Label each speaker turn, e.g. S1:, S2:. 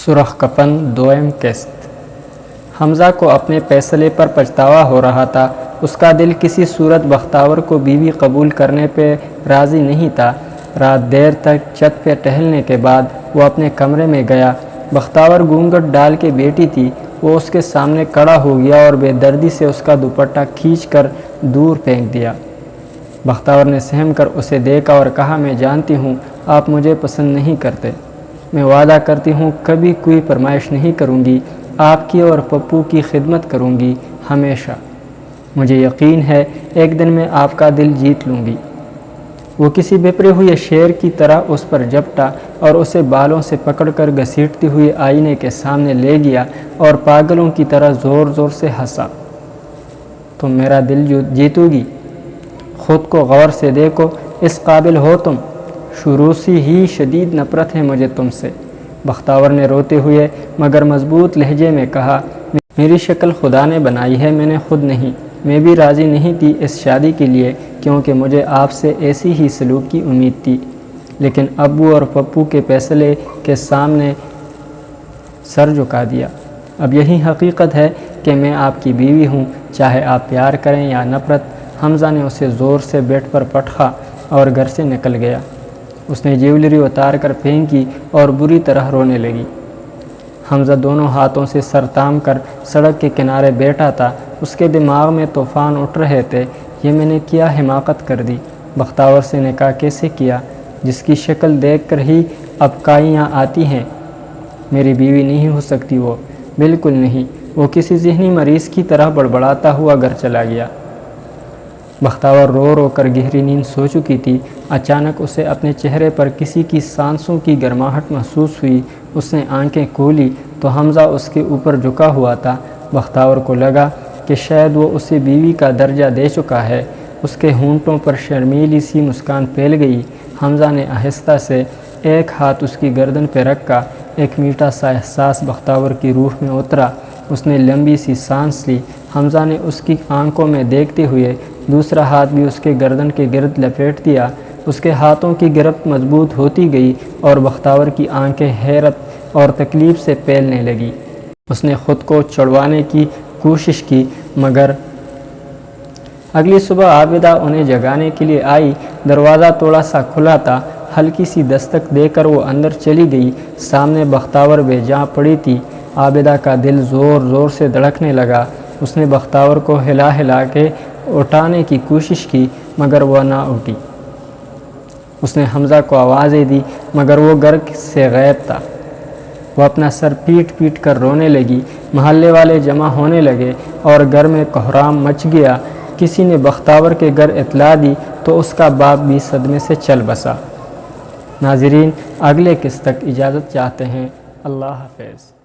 S1: سرخ کفن دوئم قسط۔ حمزہ کو اپنے فیصلے پر پچھتاوا ہو رہا تھا۔ اس کا دل کسی صورت بختاور کو بیوی قبول کرنے پہ راضی نہیں تھا۔ رات دیر تک چھت پہ ٹہلنے کے بعد وہ اپنے کمرے میں گیا۔ بختاور گھونگھٹ ڈال کے بیٹھی تھی۔ وہ اس کے سامنے کھڑا ہو گیا اور بے دردی سے اس کا دوپٹہ کھینچ کر دور پھینک دیا۔ بختاور نے سہم کر اسے دیکھا اور کہا، میں جانتی ہوں آپ مجھے پسند نہیں کرتے۔ میں وعدہ کرتی ہوں کبھی کوئی فرمائش نہیں کروں گی۔ آپ کی اور پپو کی خدمت کروں گی ہمیشہ۔ مجھے یقین ہے ایک دن میں آپ کا دل جیت لوں گی۔ وہ کسی بپھرے ہوئے شیر کی طرح اس پر جھپٹا اور اسے بالوں سے پکڑ کر گھسیٹتے ہوئے آئینے کے سامنے لے گیا اور پاگلوں کی طرح زور زور سے ہنسا۔ تم میرا دل جیتو گی؟ خود کو غور سے دیکھو، اس قابل ہو تم؟ شروع سے ہی شدید نفرت ہے مجھے تم سے۔ بختاور نے روتے ہوئے مگر مضبوط لہجے میں کہا، میری شکل خدا نے بنائی ہے، میں نے خود نہیں۔ میں بھی راضی نہیں تھی اس شادی کے لیے کیونکہ مجھے آپ سے ایسی ہی سلوک کی امید تھی، لیکن ابو اور پپو کے فیصلے کے سامنے سر جھکا دیا۔ اب یہی حقیقت ہے کہ میں آپ کی بیوی ہوں، چاہے آپ پیار کریں یا نفرت۔ حمزہ نے اسے زور سے بیڈ پر پٹخا اور گھر سے نکل گیا۔ اس نے جیولری اتار کر پھینکی اور بری طرح رونے لگی۔ حمزہ دونوں ہاتھوں سے سر تام کر سڑک کے کنارے بیٹھا تھا۔ اس کے دماغ میں طوفان اٹھ رہے تھے۔ یہ میں نے کیا حماقت کر دی؟ بختاور سے نکاح کیسے کیا جس کی شکل دیکھ کر ہی اب کائیاں آتی ہیں؟ میری بیوی نہیں ہو سکتی وہ، بالکل نہیں۔ وہ کسی ذہنی مریض کی طرح بڑبڑاتا ہوا گھر چلا گیا۔ بختاور رو رو کر گہری نیند سو چکی تھی۔ اچانک اسے اپنے چہرے پر کسی کی سانسوں کی گرماہٹ محسوس ہوئی۔ اس نے آنکھیں کھولی تو حمزہ اس کے اوپر جھکا ہوا تھا۔ بختاور کو لگا کہ شاید وہ اسے بیوی کا درجہ دے چکا ہے۔ اس کے ہونٹوں پر شرمیلی سی مسکان پھیل گئی۔ حمزہ نے آہستہ سے ایک ہاتھ اس کی گردن پہ رکھا۔ ایک میٹھا سا احساس بختاور کی روح میں اترا۔ اس نے لمبی سی سانس لی۔ حمزہ نے اس کی آنکھوں میں دیکھتے ہوئے دوسرا ہاتھ بھی اس کے گردن کے گرد لپیٹ دیا۔ اس کے ہاتھوں کی گرفت مضبوط ہوتی گئی اور بختاور کی آنکھیں حیرت اور تکلیف سے پھیلنے لگی۔ اس نے خود کو چھڑوانے کی کوشش کی مگر اگلی صبح عابدہ انہیں جگانے کے لیے آئی۔ دروازہ تھوڑا سا کھلا تھا۔ ہلکی سی دستک دے کر وہ اندر چلی گئی۔ سامنے بختاور بے جان پڑی تھی۔ عابدہ کا دل زور زور سے دھڑکنے لگا۔ اس نے بختاور کو ہلا ہلا کے اٹھانے کی کوشش کی مگر وہ نہ اٹھی۔ اس نے حمزہ کو آوازیں دی مگر وہ گھر سے غائب تھا۔ وہ اپنا سر پیٹ پیٹ کر رونے لگی۔ محلے والے جمع ہونے لگے اور گھر میں کوہرام مچ گیا۔ کسی نے بختاور کے گھر اطلاع دی تو اس کا باپ بھی صدمے سے چل بسا۔ ناظرین، اگلے قسط تک اجازت چاہتے ہیں۔ اللہ حافظ۔